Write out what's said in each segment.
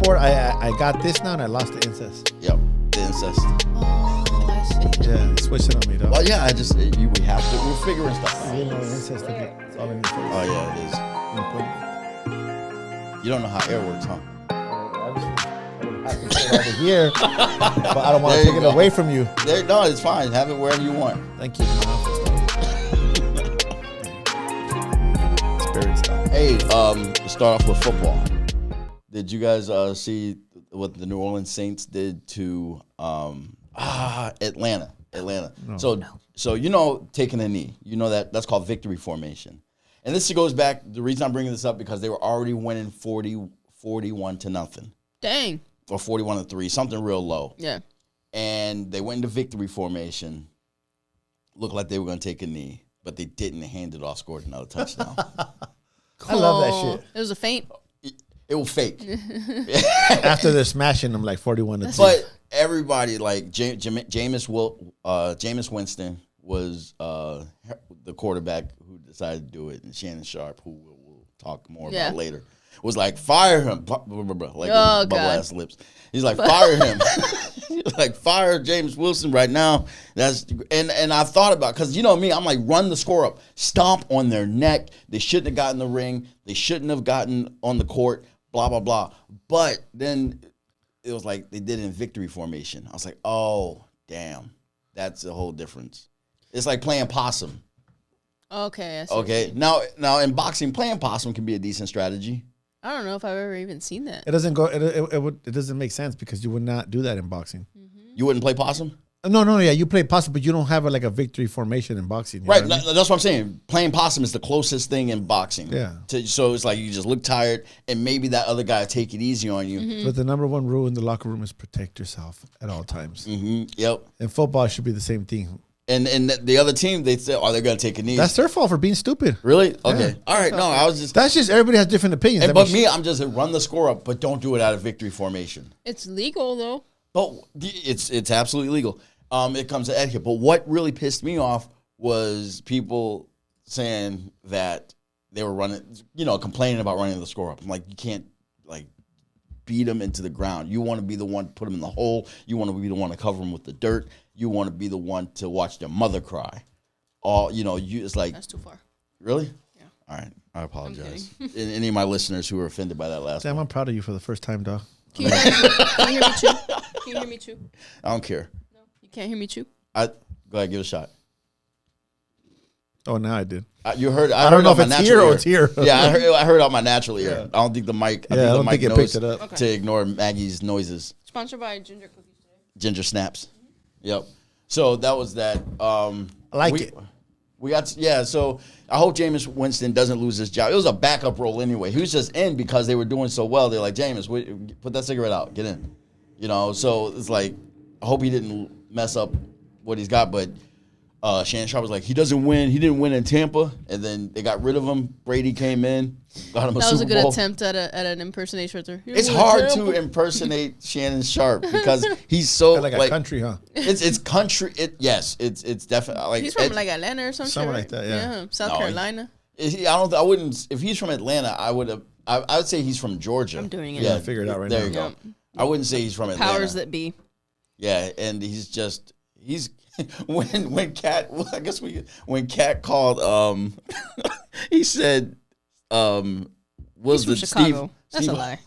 sport. I got this now, and I lost the incest. Yep, the incest. Oh, I see. Yeah, switch it on me, dog. Well, yeah, we have to. We're figuring stuff out. You know, incest. It's all in your face. Oh yeah, it is. You don't know how air works, huh? I can say it over here, but I don't want to take it away from you. No, it's fine. Have it wherever you want. Thank you. Spirit stuff. Hey, start off with football. Did you guys see what the New Orleans Saints did to Atlanta? No. So you know, taking a knee. You know that's called victory formation. And this goes back. The reason I'm bringing this up because they were already winning 41-0. Dang. Or 41-3, something real low. Yeah. And they went into victory formation. Looked like they were going to take a knee, but they didn't. Hand it off, scored another touchdown. I love that shit. It was a feint. It was fake. After they're smashing them like 41-2. But everybody, like Jameis Winston was the quarterback who decided to do it, and Shannon Sharp, who we'll talk more about later, was like, fire him. Like bubble ass lips. He's like, fire him. He's like, fire James Wilson right now. And I thought about, because you know me, I'm like, run the score up. Stomp on their neck. They shouldn't have gotten the ring. They shouldn't have gotten on the court. Blah, blah, blah. But then it was like they did it in victory formation. I was like, oh, damn. That's a whole difference. It's like playing possum. Okay. I see Okay. Now in boxing, playing possum can be a decent strategy. I don't know if I've ever even seen that. It doesn't go. It doesn't make sense because you would not do that in boxing. Mm-hmm. You wouldn't play possum? No. Yeah, you play possum, but you don't have like a victory formation in boxing. Right. Know what I mean? That's what I'm saying. Playing possum is the closest thing in boxing. Yeah. So it's like you just look tired, and maybe that other guy will take it easy on you. Mm-hmm. But the number one rule in the locker room is protect yourself at all times. Mm-hmm. Yep. And football should be the same thing. And the other team, they say, they're going to take a knee. That's their fault for being stupid. Really? Okay. Yeah. All right. No, I was just. That's just everybody has different opinions. I'm just run the score up, but don't do it out of victory formation. It's legal though. But it's absolutely legal. It comes to etiquette. But what really pissed me off was people saying that they were running, complaining about running the score up. I'm like, you can't beat them into the ground. You want to be the one to put them in the hole. You want to be the one to cover them with the dirt. You want to be the one to watch their mother cry. It's like, that's too far. Really? Yeah. All right. I apologize. Any of my listeners who were offended by that last Damn, one. I'm proud of you for the first time, dog. Can you hear me chew? Can you hear me chew? I don't care. No, you can't hear me chew. Go ahead, give it a shot. Oh, now I did. You heard. I don't know if it's here or it's here. Yeah, I heard out my natural ear. Yeah. I don't think the mic. I don't think it picked it up. To ignore Maggie's noises. Sponsored by Ginger Cookies today. Ginger snaps. Mm-hmm. Yep. So that was that. I like it. We got So I hope Jameis Winston doesn't lose his job. It was a backup role anyway. He was just in because they were doing so well. They're like, Jameis, put that cigarette out. Get in. So it's like, I hope he didn't mess up what he's got, but. Shannon Sharp was like, he doesn't win. He didn't win in Tampa, and then they got rid of him. Brady came in, got him a Super Bowl. That was a good attempt at an impersonation. It's hard to impersonate Shannon Sharp because he's so like a country, huh? It's country. It's definitely like he's from like Atlanta or something like that. Yeah, South Carolina. I wouldn't. If he's from Atlanta, I would say he's from Georgia. I'm doing it. Yeah, figure it out right now. There you go. I wouldn't say he's from Atlanta. Powers that be. Yeah, and he's when Katt called he said he's from Chicago. That's a lie.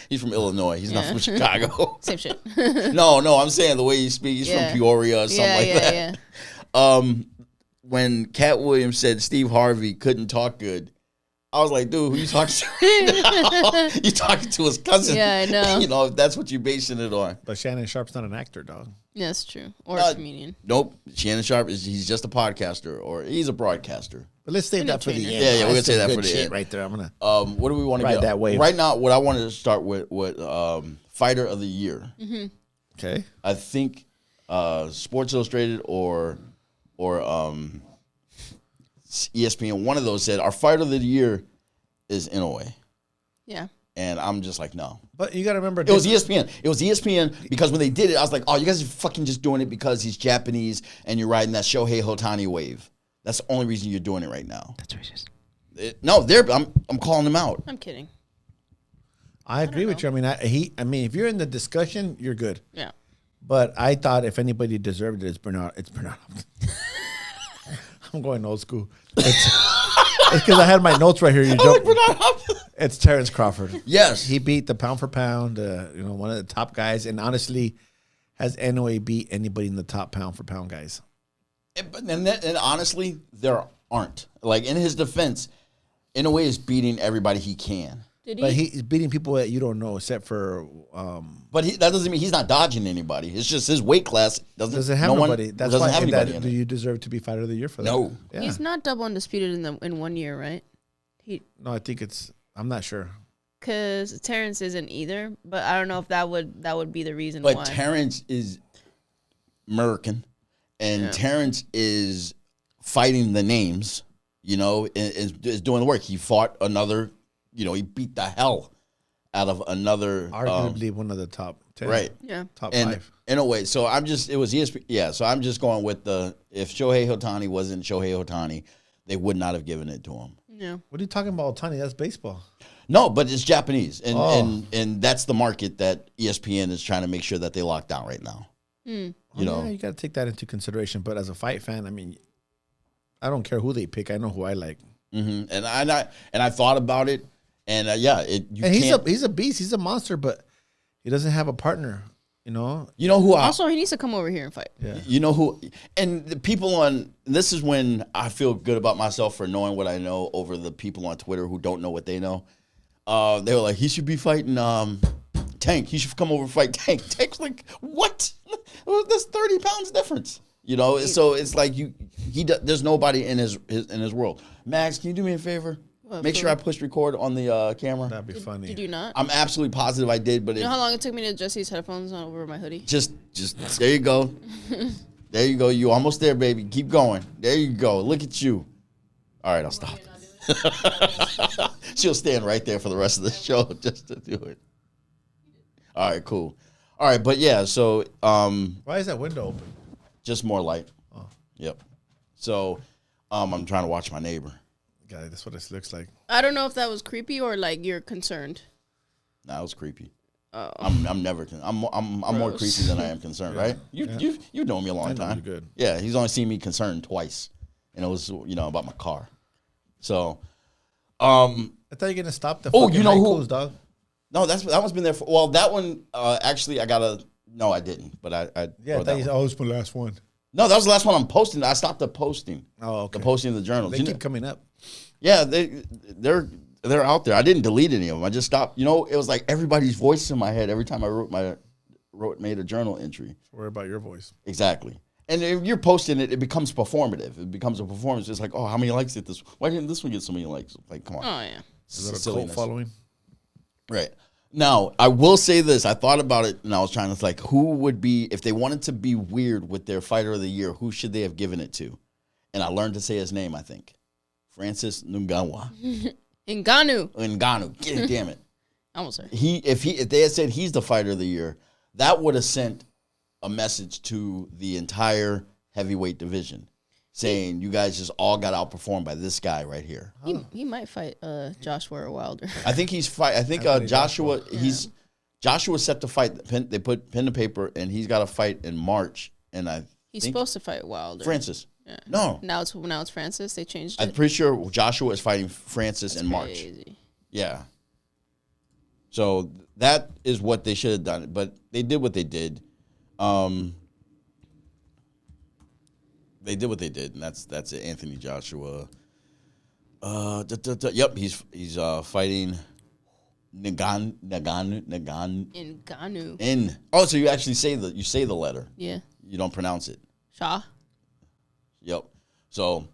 He's from Illinois. He's not from Chicago. Same shit. No, I'm saying the way he speaks. He's from Peoria or something like that. Yeah. When Katt Williams said Steve Harvey couldn't talk good, I was like, dude, who you talking to? You talking to his cousin. Yeah, I know. If that's what you're basing it on. But Shannon Sharp's not an actor, dog. Yeah, that's true. Or a comedian. Nope. Shannon Sharp he's just a podcaster, or he's a broadcaster. But let's save that for the end. Yeah, we're gonna say that for the end. Right there. I'm gonna. What do we want to ride get that wave right now? What I wanted to start with Fighter of the Year. Mm-hmm. Okay. I think Sports Illustrated or ESPN, one of those said our Fighter of the Year is Inoue. Yeah. And I'm just like, no. But you got to remember. It was ESPN. It was ESPN because when they did it, I was like, oh, you guys are fucking just doing it because he's Japanese and you're riding that Shohei Ohtani wave. That's the only reason you're doing it right now. That's racist. I'm calling them out. I'm kidding. I agree with you. I mean, if you're in the discussion, you're good. Yeah. But I thought if anybody deserved it, it's Bernard. I'm going old school. It's because I had my notes right here. It's Terrence Crawford. Yes, he beat the pound for pound. One of the top guys, and honestly, has Inoue beat anybody in the top pound for pound guys? And honestly, there aren't. Like in his defense, Inoue is beating everybody he can. Did he? But he's beating people that you don't know, except for. But that doesn't mean he's not dodging anybody. It's just his weight class doesn't have nobody. That's why. Have anybody do you deserve to be fighter of the year for that? No, he's not double undisputed in 1 year, right? No, I think I'm not sure. Because Terrence isn't either, but I don't know if that would be the reason why. But Terrence is American, and Terrence is fighting the names. Is doing the work. He fought another. He beat the hell out of another. Arguably one of the top 10. Right. Yeah. Top 5. In a way. So it was ESPN. Yeah. So I'm just going with if Shohei Ohtani wasn't Shohei Ohtani, they would not have given it to him. Yeah. What are you talking about, Ohtani? That's baseball. No, but it's Japanese. And that's the market that ESPN is trying to make sure that they lock down right now. You got to take that into consideration. But as a fight fan, I mean, I don't care who they pick. I know who I like. Mm-hmm. And I thought about it. And he's a beast. He's a monster, but he doesn't have a partner. You know who. Also, he needs to come over here and fight. Yeah. You know who. And the people on. This is when I feel good about myself for knowing what I know over the people on Twitter who don't know what they know. They were like, he should be fighting Tank. He should come over and fight Tank. Tank's like, what? There's 30 pounds difference. So it's like there's nobody in his world. Max, can you do me a favor? Make sure I push record on the camera. That'd be funny. Did you not? I'm absolutely positive I did, but you know how long it took me to adjust these headphones over my hoodie? Just there you go. There you go. You almost there, baby. Keep going. There you go. Look at you. All right, I'll stop. She'll stand right there for the rest of the show just to do it. All right, cool. All right, but yeah, so why is that window open? Just more light. Oh. Yep. So I'm trying to watch my neighbor. God, that's what this looks like. I don't know if that was creepy or like you're concerned. Nah, it was creepy. Oh. I'm never. I'm more creepy than I am concerned, right? You've known me a long time. Good. Yeah, he's only seen me concerned twice, and it was about my car. So, I thought you were gonna stop the. Oh, you know who? Dog. No, that one's been there for. Well, that one actually I gotta. No, I didn't. But I thought you was my last one. No, that was the last one I'm posting. I stopped the posting. Oh, okay. The posting of the journals. They keep coming up. Yeah, they're out there. I didn't delete any of them. I just stopped. It was like everybody's voice in my head every time I made a journal entry. Worry about your voice. Exactly. And if you're posting it, it becomes performative. It becomes a performance. It's like, oh, how many likes did this? Why didn't this one get so many likes? Like, come on. Oh yeah. Is that a cult following? Right. Now, I will say this. I thought about it, and I was trying to who would be, if they wanted to be weird with their fighter of the year, who should they have given it to? And I learned to say his name, I think. Francis Ngannou. Ngannou. Damn it. Almost there. If they had said he's the fighter of the year, that would have sent a message to the entire heavyweight division saying you guys just all got outperformed by this guy right here. He might fight Joshua or Wilder. I think Joshua Joshua's set to fight. They put pen to paper, and he's got to fight in March. And he's supposed to fight Wilder. Francis. Yeah. No. Now it's Francis. They changed it. I'm pretty sure Joshua is fighting Francis in March. Crazy. Yeah. So that is what they should have done. But they did what they did. They did what they did, and that's it. Anthony Joshua. Yep, he's fighting Ngannou. Oh, so you actually say the letter. Yeah. You don't pronounce it. Shah. Yep. So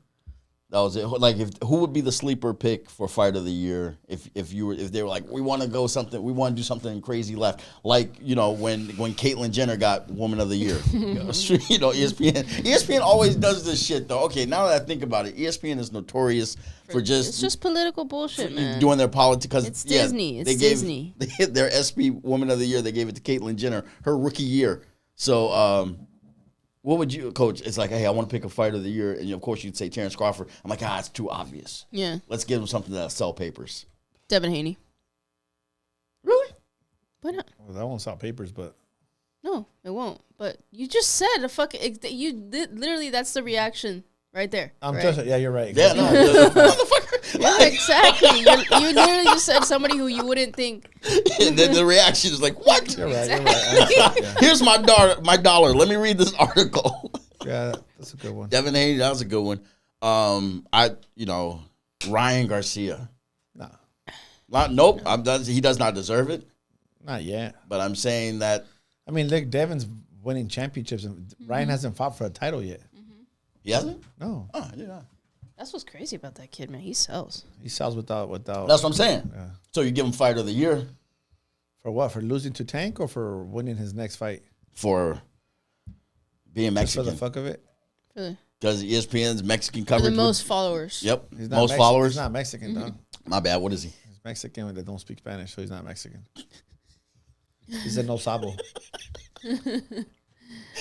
that was it. Like, who would be the sleeper pick for fight of the year if they were like, we want to do something crazy left, like when Caitlyn Jenner got Woman of the Year. ESPN always does this shit though. Okay, now that I think about it, ESPN is notorious for it's just political bullshit, man. Doing their politics because it's Disney. Disney. They gave their SP Woman of the Year. They gave it to Caitlyn Jenner her rookie year. So. What would you, Coach? It's like, hey, I want to pick a fighter of the year, and of course you'd say Terrence Crawford. I'm like, it's too obvious. Yeah. Let's give him something that'll sell papers. Devin Haney. Really? Why not? Well, that won't stop papers, but No, it won't. But you just said literally that's the reaction right there. I'm right? just you're right. Yeah, no, motherfucker. Yeah, exactly. You literally just said somebody who you wouldn't think. And then the reaction is like, what? You're right. You're right. Yeah. Here's my dollar. Let me read this article. Yeah, that's a good one. Devin Haney, that was a good one. Ryan Garcia. No, Nope. He does not deserve it. not yet. But I'm saying that I mean, look, Devin's winning championships, and Ryan hasn't fought for a title yet. he hasn't. No, Oh, yeah. That's what's crazy about that kid, man. He sells. he sells without. That's what I'm saying. Yeah. So you give him fight of the year For what? For losing to Tank or for winning his next fight? for being Just for Mexican the fuck of it? Really. because ESPN's Mexican For coverage. the most followers. Yep. He's not Most Mexi- followers. He's not Mexican, dog. My bad. What is he? He's Mexican that don't speak Spanish, so he's not Mexican. He's a no sabo.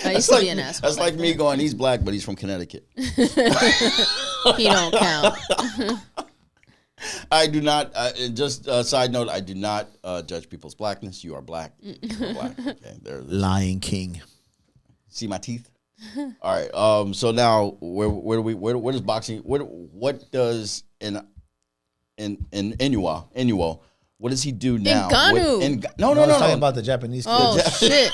I used to be an asshole. That's like me going, he's black, but he's from Connecticut. He don't count. I do not, just a side note, I do not judge people's blackness. You are black. You are black. Okay, there. Lion King. See my teeth? All right. So now, where does boxing, what does Inoue, what does he do now? Ngannou. No. I was talking about the Japanese kid. Oh, shit.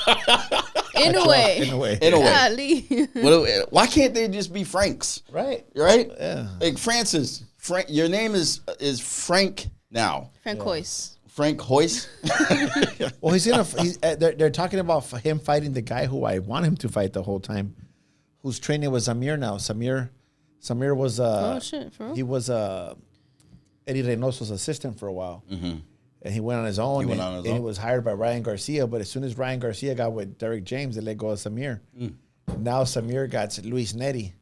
Inoue. Inoue. Golly. Why can't they just be Franks? Right? Right? Yeah. Like Francis. Frank. Your name is Frank now. Francois. Frank Hoyce. Well, they're talking about him fighting the guy who I want him to fight the whole time, who's training with Samir now. Samir was Oh, shit. For real? he was Eddie Reynoso's assistant for a while. Mm-hmm. And he went on his own. And he was hired by Ryan Garcia. But as soon as Ryan Garcia got with Derek James, they let go of Samir. Now Samir got Luis Neri.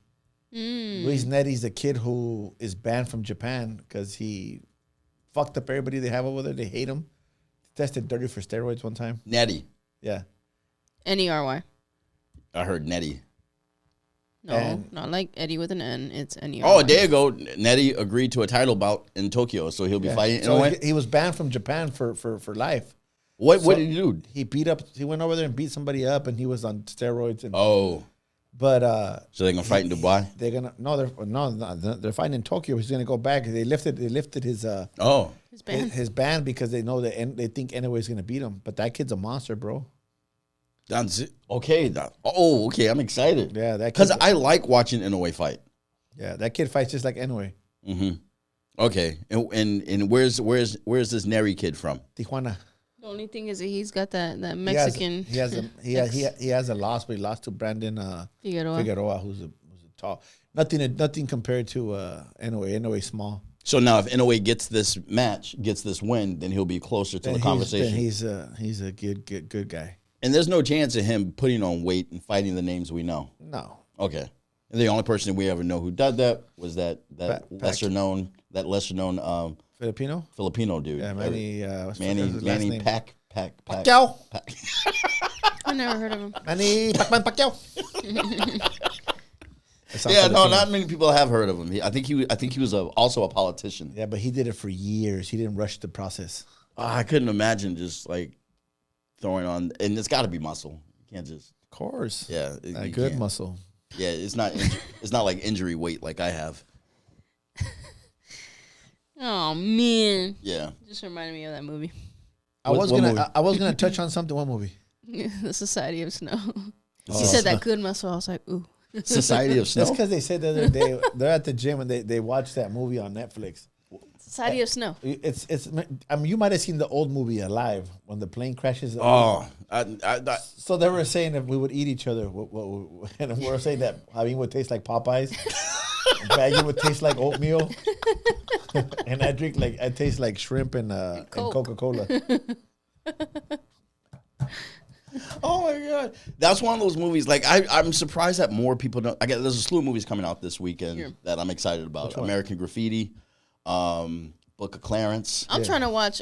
Luis Neri's the kid who is banned from Japan because he fucked up everybody they have over there. They hate him. Tested dirty for steroids one time. Nettie. Yeah. N-E-R-Y. I heard Nettie. No, not like Eddie with an N. It's N-E-R-Y. Oh, there you go. Nettie agreed to a title bout in Tokyo, so he'll be fighting. So he was banned from Japan for life. What did he do? He went over there and beat somebody up, and he was on steroids. And But so they're gonna fight in Dubai. They're gonna they're fighting in Tokyo. He's gonna go back. They lifted his his ban because they know that they think Inoue is gonna beat him. But that kid's a monster, bro. That's it. Okay. Okay. I'm excited. Yeah, that because I like watching Inoue fight. Yeah, that kid fights just like Inoue. Mm-hmm. Okay, and where's this Neri kid from? Tijuana. The only thing is that he's got that Mexican. He has a loss, but he lost to Brandon Figueroa, who's a tall. Nothing compared to Inoue. Inoue small. So now, if Inoue gets this win, then he'll be closer to the conversation. Then he's a good guy. And there's no chance of him putting on weight and fighting the names we know. No. Okay. And the only person we ever know who did that was that lesser known Filipino dude. Yeah, Manny Pacquiao. I never heard of him. Manny Pacquiao. Yeah, no, not many people have heard of him. I think he was also a politician. Yeah, but he did it for years. He didn't rush the process. I couldn't imagine just like throwing on, and it's got to be muscle. You can't just. Of course. Yeah, good muscle. Yeah, it's not like injury weight like I have. Oh man. Yeah. Just reminded me of that movie. I was gonna touch on something. What movie? The Society of Snow. He said that good muscle. I was like, ooh. Society of Snow. That's because they said the other day they're at the gym and they watched that movie on Netflix. Society of Snow. It's. I mean, you might have seen the old movie Alive when the plane crashes. Oh, so they were saying that we would eat each other, and we were saying that Javier would taste like Popeyes, Maggie would taste like oatmeal, and I taste like shrimp and Coca-Cola. Oh my god, that's one of those movies. Like I'm surprised that more people don't. There's a slew of movies coming out this weekend that I'm excited about. American Graffiti, Book of Clarence. I'm trying to watch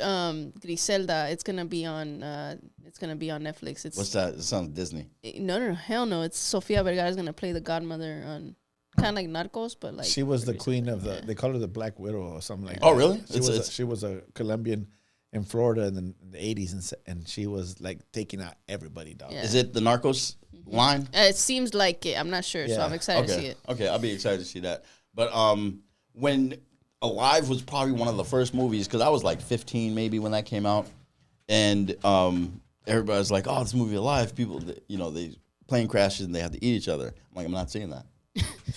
Griselda. It's gonna be on Netflix. What's that? It sounds Disney. No, hell no. It's Sofia Vergara's gonna play the godmother on kind of like Narcos, but like she was the queen of the. They call her the Black Widow or something like that. Oh really? She was a Colombian, in Florida in the 80s, and she was like taking out everybody, dog. Yeah. Is it the Narcos line? It seems like it. I'm not sure, so I'm excited to see it. Okay, I'll be excited to see that. But when Alive was probably one of the first movies, because I was like 15 maybe when that came out, and everybody's like, "Oh, this movie Alive." People, they plane crashes and they have to eat each other. I'm like, I'm not seeing that.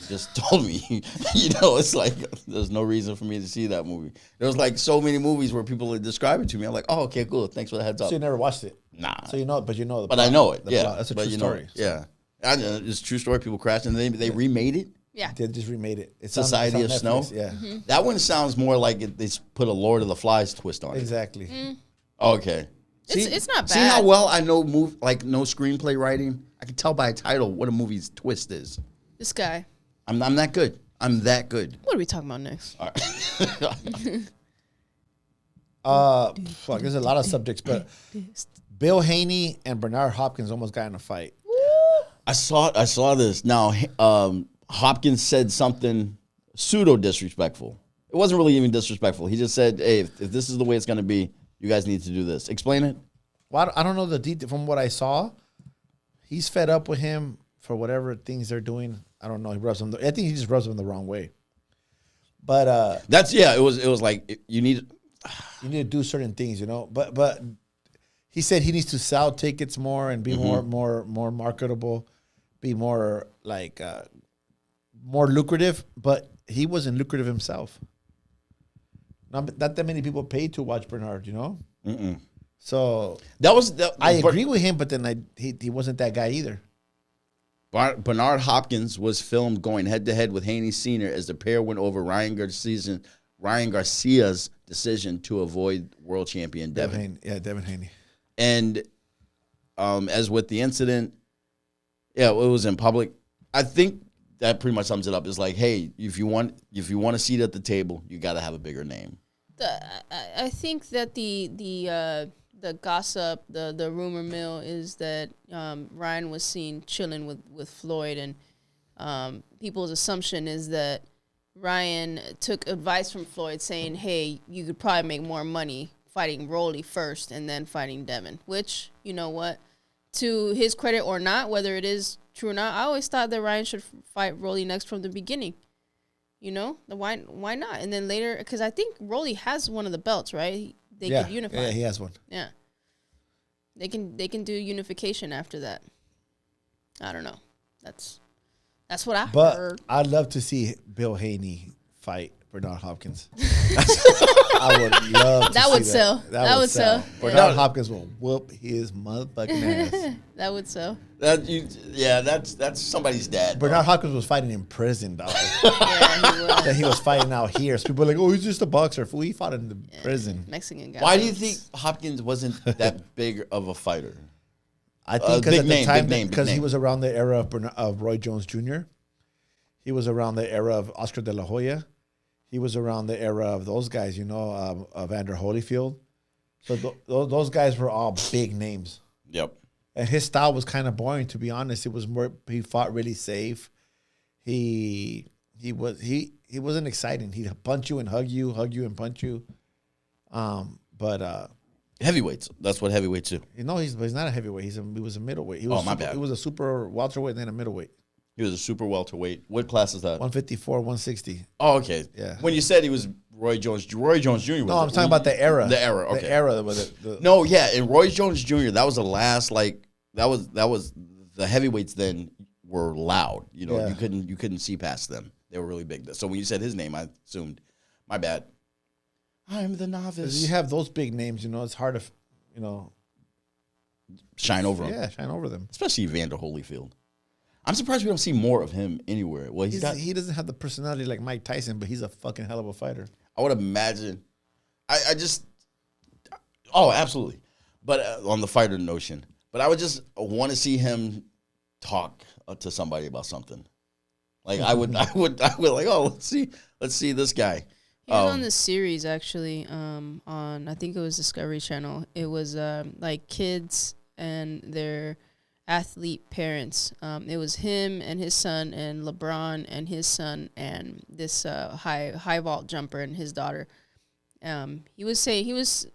Just told me, it's like there's no reason for me to see that movie. There was like so many movies where people would describe it to me. I'm like, oh, okay, cool. Thanks for the heads up. So you never watched it? Nah. So you know it, but you know the But plot. I know it. Plot. That's a true story. Yeah. I know, it's a true story. People crashed and they remade it. Yeah. They just remade it. It's Society of Netflix. Snow. Yeah. Mm-hmm. That one sounds more like they put a Lord of the Flies twist on it. Exactly. Okay. It's not bad. See how well I know no screenplay writing? I can tell by a title what a movie's twist is. This guy. I'm that good. I'm that good. What are we talking about next? All right. There's a lot of subjects, but Bill Haney and Bernard Hopkins almost got in a fight. I saw this. Now, Hopkins said something pseudo disrespectful. It wasn't really even disrespectful. He just said, "Hey, if this is the way it's going to be, you guys need to do this." Explain it. Well, I don't know the detail. From what I saw, he's fed up with him for whatever things they're doing. I don't know. He rubs them. I think he just rubs them the wrong way. But It was like you need to do certain things, But he said he needs to sell tickets more and be more marketable, be more like more lucrative. But he wasn't lucrative himself. Not that many people paid to watch Bernard, Mm-mm. So I agree with him, but then he wasn't that guy either. Bernard Hopkins was filmed going head-to-head with Haney Sr. as the pair went over Ryan Garcia's decision to avoid world champion Devin. Devin Haney. And as with the incident, it was in public. I think that pretty much sums it up. It's like, hey, if you want a seat at the table, you got to have a bigger name. I think that the gossip, the rumor mill is that Ryan was seen chilling with Floyd, and people's assumption is that Ryan took advice from Floyd saying, hey, you could probably make more money fighting Rolly first and then fighting Devin, which, you know what, to his credit or not, whether it is true or not, I always thought that Ryan should fight Rolly next from the beginning. Why not? And then later, because I think Rolly has one of the belts, right? They could unify. Yeah, he has one. Yeah. They can do unification after that. I don't know. That's what I heard. I'd love to see Bill Haney fight Bernard Hopkins. I would love to that see would sell. That would sell. Bernard Hopkins will whoop his motherfucking ass. That would sell. That's somebody's dad. Bernard Hopkins was fighting in prison, dog. Yeah, he was. That he was fighting out here. So people are like, oh, he's just a boxer. Fool, he fought in the prison. Mexican guy. Why do you think Hopkins wasn't that big of a fighter? I think because at the time, because he was around the era of Roy Jones Jr. He was around the era of Oscar De La Hoya. He was around the era of those guys, of Evander Holyfield. So those guys were all big names. Yep. And his style was kind of boring, to be honest. It was more, he fought really safe. He wasn't exciting. He'd punch you and hug you and punch you. But heavyweights. That's what heavyweights do. He's not a heavyweight. He was a middleweight. My bad. He was a super welterweight and then a middleweight. He was a super welterweight. What class is that? 154, 160. Oh, okay. Yeah. When you said he was Roy Jones Jr. Was no, I'm talking about the era. The era, okay. The era. No, yeah. And Roy Jones Jr., that was the last, that was the heavyweights then were loud. You couldn't see past them. They were really big. So when you said his name, I assumed, my bad. I'm the novice. You have those big names, it's hard to, shine over them. Yeah, shine over them. Especially Evander Holyfield. I'm surprised we don't see more of him anywhere. Well, he doesn't have the personality like Mike Tyson, but he's a fucking hell of a fighter. I would imagine. Absolutely. But on the fighter notion. But I would just want to see him talk to somebody about something. Like I would like, oh, let's see this guy. He was on this series actually, on I think it was Discovery Channel. It was like kids and their athlete parents. It was him and his son and LeBron and his son and this high vault jumper and his daughter. He was saying he was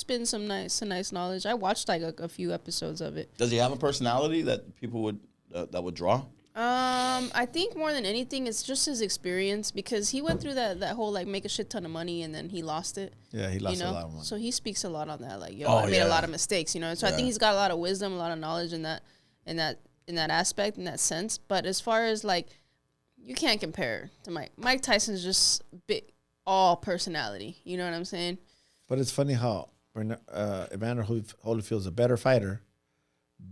spitting some nice knowledge. I watched like a few episodes of it. Does he have a personality that people would that would draw? I think more than anything, it's just his experience because he went through that whole like make a shit ton of money and then he lost it. Yeah, he lost a lot of money. So he speaks a lot on that. Like, I made a lot of mistakes. So I think he's got a lot of wisdom, a lot of knowledge in that aspect, in that sense. But as far as like, you can't compare to Mike. Mike Tyson's just all personality. You know what I'm saying? But it's funny how Evander Holyfield's a better fighter,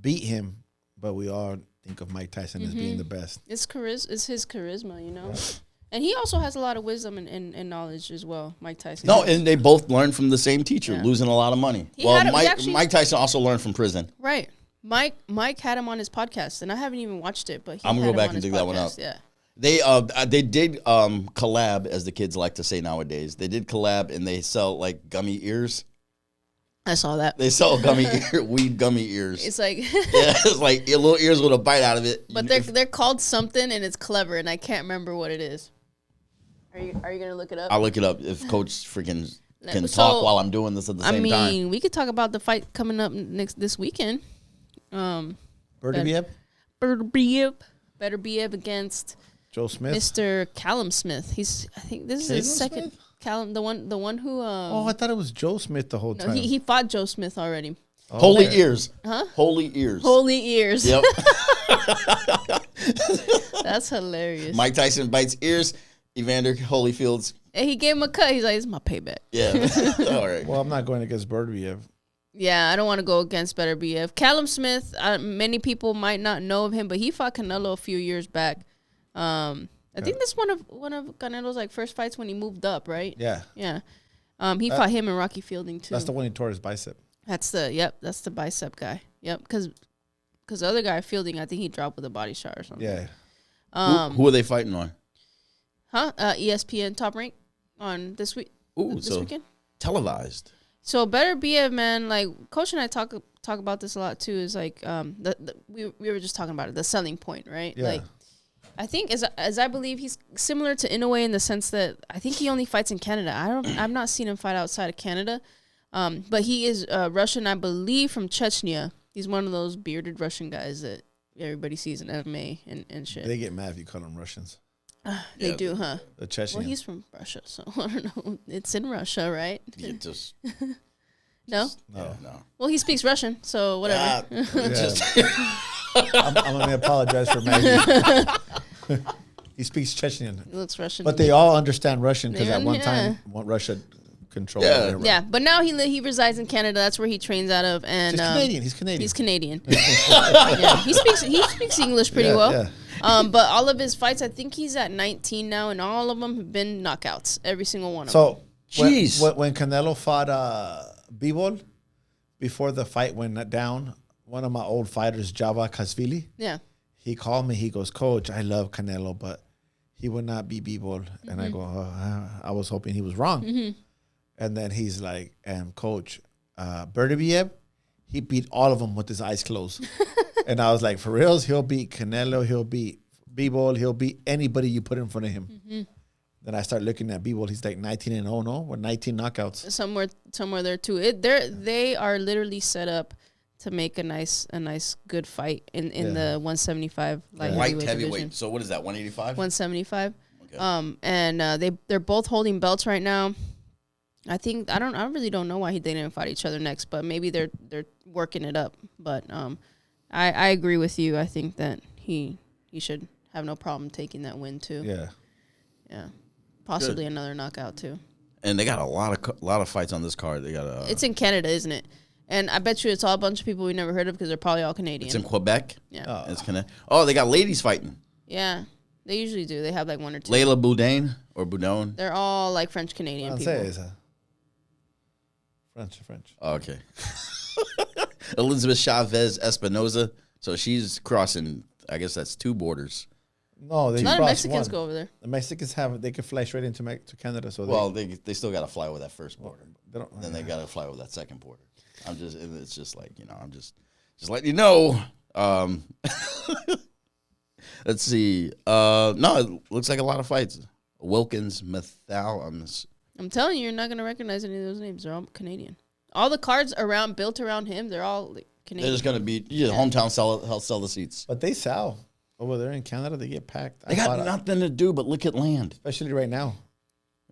beat him, but we all think of Mike Tyson as being the best. It's his charisma, And he also has a lot of wisdom and knowledge as well, Mike Tyson. No, and they both learned from the same teacher, losing a lot of money. Mike Tyson also learned from prison. Right. Mike had him on his podcast, and I haven't even watched it, but I'm going to go back and dig that one out. Yeah. They did collab, as the kids like to say nowadays. They did collab, and they sell, like, gummy ears. I saw that. They sell weed gummy ears. It's like it's like your little ears with a bite out of it. But they're called something, and it's clever, and I can't remember what it is. Are you gonna look it up? I'll look it up if Coach freaking can talk while I'm doing this at the same time. I mean, we could talk about the fight coming up this weekend. Beterbiev against Joe Smith, Mr. Callum Smith. I think this is his second. Smith? Callum, the one who. I thought it was Joe Smith the whole time. He fought Joe Smith already. Oh, Holy ears, huh? Holy ears. Yep. That's hilarious. Mike Tyson bites ears. Evander Holyfield's. And he gave him a cut. He's like, "It's my payback." Yeah. All right. Well, I'm not going against Beterbiev. Yeah, I don't want to go against Beterbiev. Callum Smith. Many people might not know of him, but he fought Canelo a few years back. I think that's one of Canelo's like first fights when he moved up, right? Yeah. Yeah. He fought him and Rocky Fielding too. That's the one he tore his bicep. That's the bicep guy. Yep. Because the other guy Fielding, I think he dropped with a body shot or something. Yeah. Who are they fighting on? ESPN Top Rank on this week. This weekend. Televised. So Beterbiev, man, like Coach and I talk about this a lot too. Is like we were just talking about it, the selling point, right? Yeah. Like I think as I believe he's similar to Inoue in the sense that I think he only fights in Canada. I've not seen him fight outside of Canada. But he is Russian, I believe, from Chechnya. He's one of those bearded Russian guys that everybody sees in MMA and shit. They get mad if you call them Russians. They do, huh? The Chechens. Well, he's from Russia, so I don't know. It's in Russia, right? Yeah, just no? No. Well, he speaks Russian, so whatever. I'm going to apologize for Maggie. He speaks Chechen. He looks Russian. But they all understand Russian because at one time, Russia controlled it. Yeah, but now he resides in Canada. That's where he trains out of. And He's Canadian. He's Canadian. Yeah, he speaks English pretty well. Yeah. But all of his fights, I think he's at 19 now, and all of them have been knockouts. Every single one of them. So when Canelo fought Bivol, before the fight went down, one of my old fighters, Java Kasvili, he called me. He goes, "Coach, I love Canelo, but he would not beat Bivol." Mm-hmm. And I go, I was hoping he was wrong. Mm-hmm. And then he's like, Coach, Beterbiev, he beat all of them with his eyes closed. And I was like, for reals, he'll beat Canelo, he'll beat Bivol, he'll beat anybody you put in front of him. Mm-hmm. Then I start looking at Bivol. He's like 19-0, no? With 19 knockouts. Somewhere there too. They are literally set up to make a nice good fight in the 175 light heavyweight division. So what is that? 185. 175. Okay. And they're both holding belts right now. I really don't know why they didn't fight each other next, but maybe they're working it up. But I agree with you. I think that he should have no problem taking that win too. Yeah. Yeah. Possibly another knockout too. And they got a lot of fights on this card. They got it's in Canada, isn't it? And I bet you it's all a bunch of people we never heard of because they're probably all Canadian. It's in Quebec. Yeah. It's Oh, they got ladies fighting. Yeah. They usually do. They have like one or two. Layla Boudin or Boudon. They're all like French Canadian people. French. Oh, okay. Elizabeth Chavez Espinoza. So she's crossing, I guess that's 2 borders. No, they a lot of Mexicans go over there. The Mexicans they can fly straight into Canada. So they still got to fly over that first border. Then they got to fly over that second border. It's just like, I'm just letting you know. Let's see. No, it looks like a lot of fights. Wilkins, Mathal. I'm telling you, you're not going to recognize any of those names. They're all Canadian. All the cards built around him, they're all like Canadian. They're just gonna be hometown sell the seats. But they sell over there in Canada. They get packed. They got nothing to do but look at land, especially right now.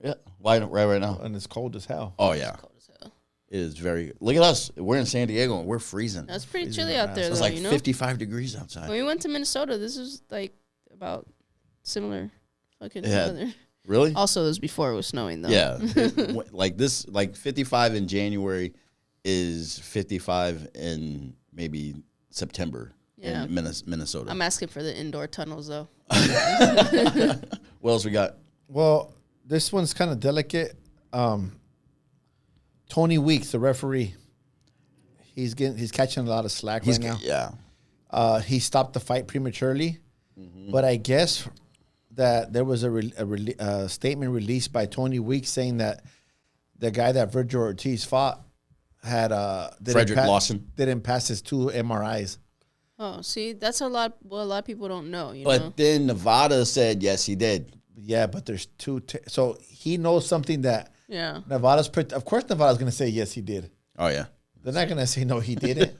Yeah, why right now? And it's cold as hell. Oh yeah, it's cold as hell. It is very. Look at us. We're in San Diego and we're freezing. That's pretty chilly out there. It's like 55 degrees outside. When we went to Minnesota, this was like about similar fucking weather. Really? Also, it was before it was snowing, though. Yeah. Like 55 in January is 55 in maybe September in Minnesota. I'm asking for the indoor tunnels, though. What else we got? Well, this one's kind of delicate. Tony Weeks, the referee, he's catching a lot of slack right now. Yeah. He stopped the fight prematurely, but I guess that there was a statement released by Tony Weeks saying that the guy that Virgil Ortiz fought had Frederick Lawson didn't pass his 2 MRIs. Oh, see, that's a lot of people don't know. But then Nevada said yes, he did. Yeah, but there's 2. So he knows something that Nevada's. Of course, Nevada's going to say yes, he did. Oh yeah. They're not going to say no, he didn't.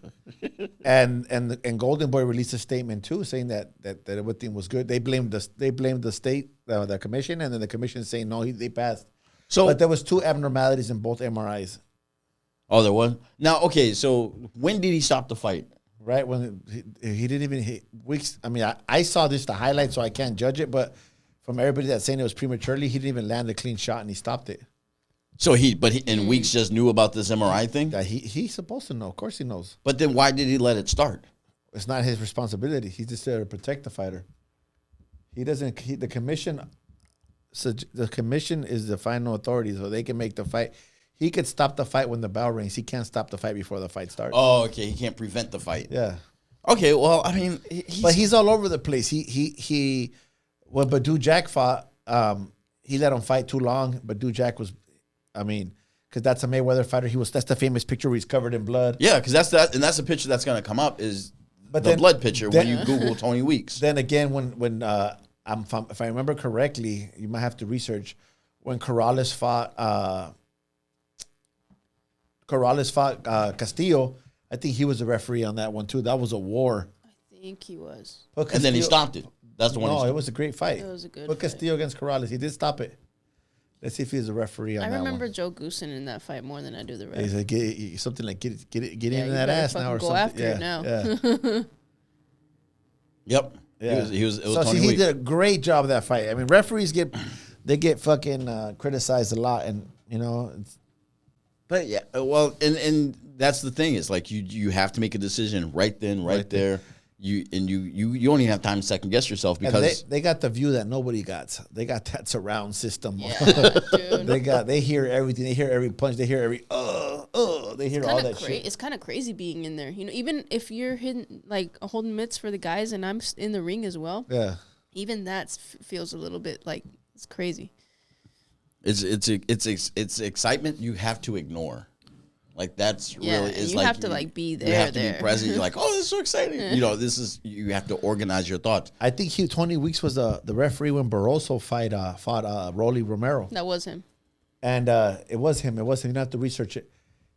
and Golden Boy released a statement too, saying that everything was good. They blamed the state, the commission, and then the commission saying no, they passed. So, but there was 2 abnormalities in both MRIs. Oh, there was. Now, okay, so when did he stop the fight? Right when he didn't even hit Weeks. I mean, I saw the highlight, so I can't judge it. But from everybody that's saying it was prematurely, he didn't even land a clean shot, and he stopped it. So Weeks just knew about this MRI thing? That he's supposed to know. Of course he knows. But then why did he let it start? It's not his responsibility. He's just there to protect the fighter. He doesn't. The commission. So the commission is the final authority, so they can make the fight. He could stop the fight when the bell rings. He can't stop the fight before the fight starts. Oh, okay. He can't prevent the fight. Yeah. Okay. Well, I mean, but he's all over the place. He when Badou Jack fought, he let him fight too long. Badou Jack was. I mean, because that's a Mayweather fighter. That's the famous picture where he's covered in blood. Yeah, because that's the picture that's going to come up is blood picture when you Google Tony Weeks. Then again, when if I remember correctly, you might have to research when Corrales fought Castillo. I think he was a referee on that one too. That was a war. I think he was. And then he stopped it. That's the one. No, it was a great fight. It was a good. But Castillo against Corrales, he did stop it. Let's see if he's a referee on that one. I remember Joe Goosen in that fight more than I do the rest. He's like, something like get in that ass now or go something. After it now. Yeah. Yep. Yeah. It was so Tony he Weeks. did a great job of that fight. I mean, referees get fucking criticized a lot, and But yeah, well, and that's the thing. It's like you have to make a decision right then, right there. You don't even have time to second guess yourself because they got the view that nobody got. They got that surround system. Yeah, dude. They hear everything. They hear every punch. They hear every They hear all that shit. It's kind of crazy being in there. Even if you're hidden, like holding mitts for the guys, and I'm in the ring as well. Yeah. Even that feels a little bit like it's crazy. It's excitement you have to ignore. Like that's really is you like have to be there. You have to be present. You're like, oh, this is so exciting. You have to organize your thoughts. I think Tony Weeks was the referee when Barroso fought Rolly Romero. That was him. And it was him. You don't have to research it.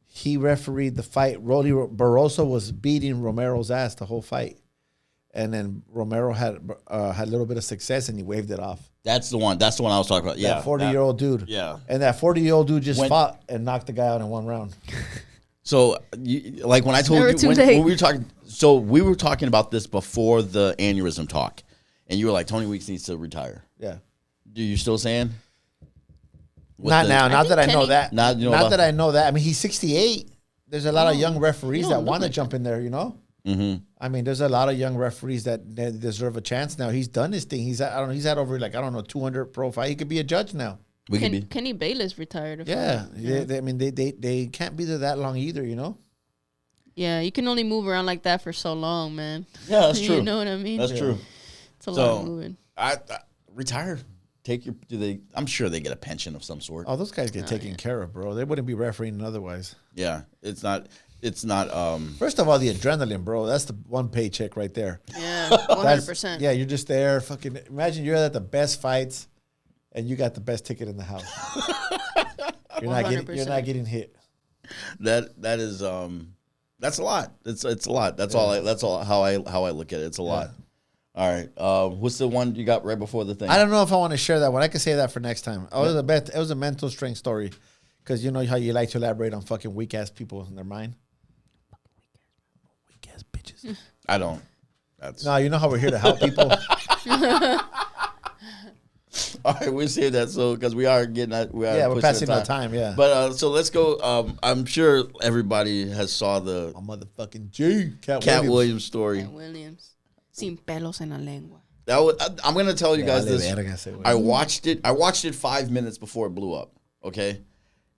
He refereed the fight. Barroso was beating Romero's ass the whole fight. And then Romero had a little bit of success, and he waved it off. That's the one I was talking about. Yeah, that 40-year-old dude. Yeah, and that 40-year-old dude just fought and knocked the guy out in one round. So, like when I told you when we were talking, so we were talking about this before the aneurysm talk, and you were like, Tony Weeks needs to retire. Yeah. Do you still saying? Not now. Not that I know that. Not that I know that. I mean, he's 68. There's a lot of young referees that want to jump in there. Mm-hmm. I mean, there's a lot of young referees that deserve a chance now. He's done his thing. He's had over 200 pro fights. He could be a judge now. Kenny Bayless retired. Yeah. They can't be there that long either. Yeah, you can only move around like that for so long, man. Yeah, that's true. You know what I mean? That's true. It's a lot of moving. I retire. I'm sure they get a pension of some sort. Oh, those guys get taken care of, bro. They wouldn't be refereeing otherwise. Yeah, it's not. First of all, the adrenaline, bro. That's the one paycheck right there. Yeah, 100%. Yeah, you're just there. Fucking imagine you're at the best fights, and you got the best ticket in the house. You're not getting hit. That is that's a lot. It's a lot. That's all how I look at it. It's a lot. All right. What's the one you got right before the thing? I don't know if I want to share that one. I can say that for next time. It was a mental strength story, because you know how you like to elaborate on fucking weak ass people in their mind. Weak ass bitches. I don't. No, you know how we're here to help people. All right, we'll save that because we are getting that. We're passing our time. Yeah, but so let's go. I'm sure everybody has saw the motherfucking G Katt Williams story. Katt Williams, sin pelos en la lengua. I'm gonna tell you guys this. I watched it 5 minutes before it blew up. Okay,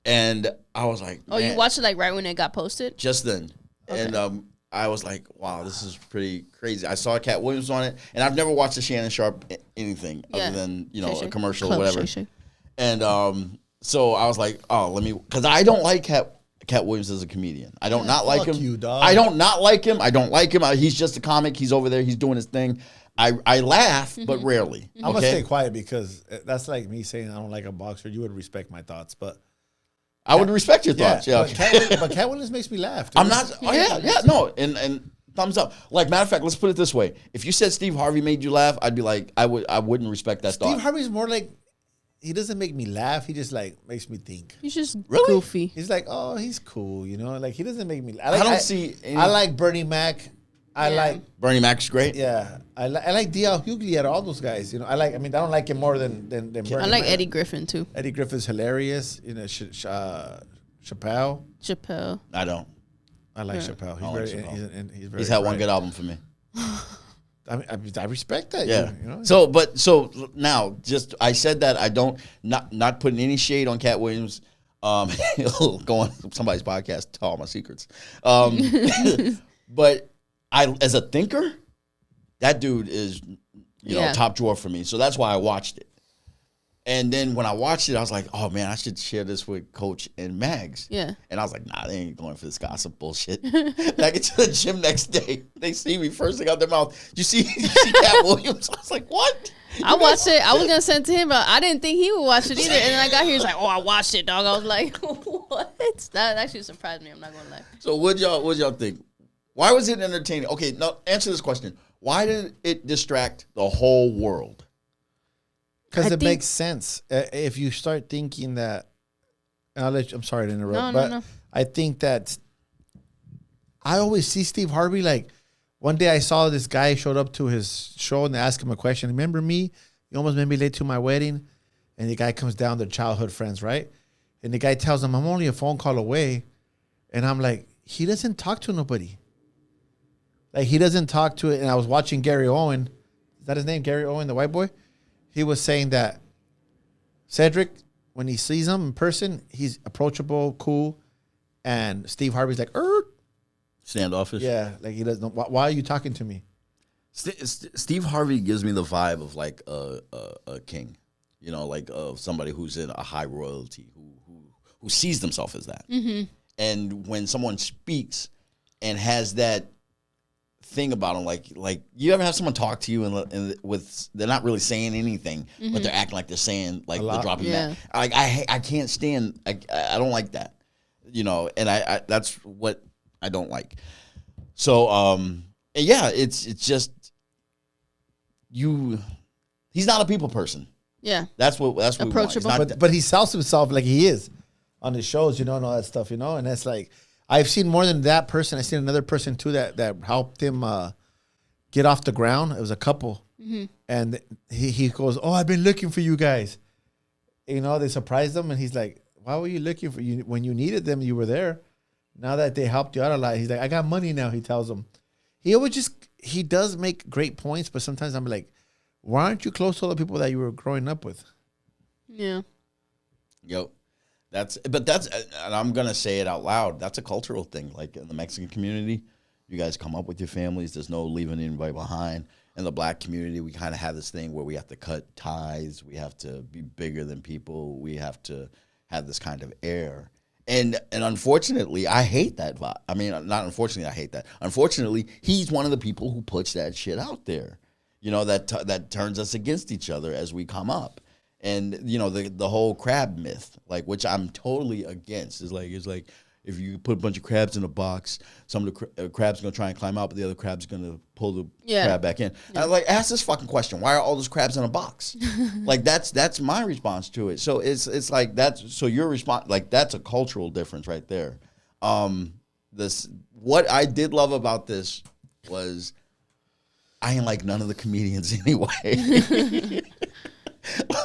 and I was like, "Oh, you watched it like right when it got posted?" Just then, okay. And I was like, wow, this is pretty crazy. I saw Katt Williams on it, and I've never watched a Shannon Sharp anything other than, a commercial or whatever. And so I was like, oh, because I don't like Katt Williams as a comedian. I don't not like him. You, dog. I don't not like him. I don't like him. He's just a comic. He's over there. He's doing his thing. I laugh, but rarely. I'm going to stay quiet, because that's like me saying I don't like a boxer. You would respect my thoughts, but... I would respect your thoughts, yeah. But Katt Williams makes me laugh. Dude. I'm not. Oh yeah, no, and thumbs up. Like, matter of fact, let's put it this way: if you said Steve Harvey made you laugh, I'd be like, I wouldn't respect that thought. Steve Harvey's more like, he doesn't make me laugh. He just like makes me think. He's just goofy. He's like, oh, he's cool, Like, he doesn't make me. I don't see. I like Bernie Mac. I like Bernie Mac's great. Yeah, I like D.L. Hughley and all those guys. I don't like him more than Bernie. I like Mac. Eddie Griffin too. Eddie Griffin's hilarious. Chappelle. I don't. I like Chappelle. He's had one good album for me. I respect that. Yeah. So now, just I said that I don't not putting any shade on Katt Williams. Go on somebody's podcast, tell all my secrets. But as a thinker, that dude is top drawer for me. So that's why I watched it. And then when I watched it, I was like, oh, man, I should share this with Coach and Magz. Yeah. And I was like, nah, they ain't going for this gossip bullshit. And I get to the gym next day. They see me first thing out their mouth. You see Katt Williams? I was like, what? I watched it. I was going to send it to him, but I didn't think he would watch it either. And then I got here, he's like, oh, I watched it, dog. I was like, what? That actually surprised me. I'm not going to lie. So what y'all think? Why was it entertaining? Okay, now answer this question. Why did it distract the whole world? Because it makes sense. If you start thinking that, I'm sorry to interrupt, no. I think that I always see Steve Harvey, like, one day I saw this guy showed up to his show and they asked him a question. Remember me? You almost made me late to my wedding. And the guy comes down, they're childhood friends, right? And the guy tells him, I'm only a phone call away. And I'm like, he doesn't talk to nobody. Like, he doesn't talk to it. And I was watching Gary Owen. Is that his name? Gary Owen, the white boy? He was saying that Cedric, when he sees him in person, he's approachable, cool. And Steve Harvey's like, standoffish. Yeah, like he doesn't know. Why are you talking to me? Steve Harvey gives me the vibe of like a king, like somebody who's in a high royalty, who sees themselves as that. Mm-hmm. And when someone speaks and has that thing about them, like you ever have someone talk to you and with they're not really saying anything, mm-hmm. but they're acting like they're saying like they're dropping that. Like I can't stand. I don't like that, and I that's what I don't like. So yeah, it's just he's not a people person. Yeah, that's what approachable. But he sells himself like he is on his shows, and all that stuff, and that's like. I've seen more than that person. I've seen another person, too, that helped him get off the ground. It was a couple. Mm-hmm. And he goes, oh, I've been looking for you guys. They surprised him, and he's like, why were you looking for you? When you needed them, you were there. Now that they helped you out a lot, he's like, I got money now, he tells them. He does make great points, but sometimes I'm like, why aren't you close to all the people that you were growing up with? Yeah. Yo. And I'm going to say it out loud. That's a cultural thing. Like in the Mexican community, you guys come up with your families. There's no leaving anybody behind. In the black community, we kind of have this thing where we have to cut ties. We have to be bigger than people. We have to have this kind of air. And unfortunately, I hate that vibe. I mean, not unfortunately, I hate that. Unfortunately, he's one of the people who puts that shit out there, that turns us against each other as we come up. And the whole crab myth, like, which I'm totally against, is like if you put a bunch of crabs in a box, some of the crabs are going to try and climb out, but the other crab's going to pull the crab back in. Yeah. I was like, ask this fucking question. Why are all those crabs in a box? Like, that's my response to it. So it's like, so your response, like, that's a cultural difference right there. What I did love about this was I ain't like none of the comedians anyway.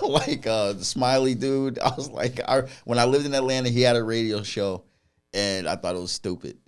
Like the Smiley dude, I was like, when I lived in Atlanta, he had a radio show, and I thought it was stupid.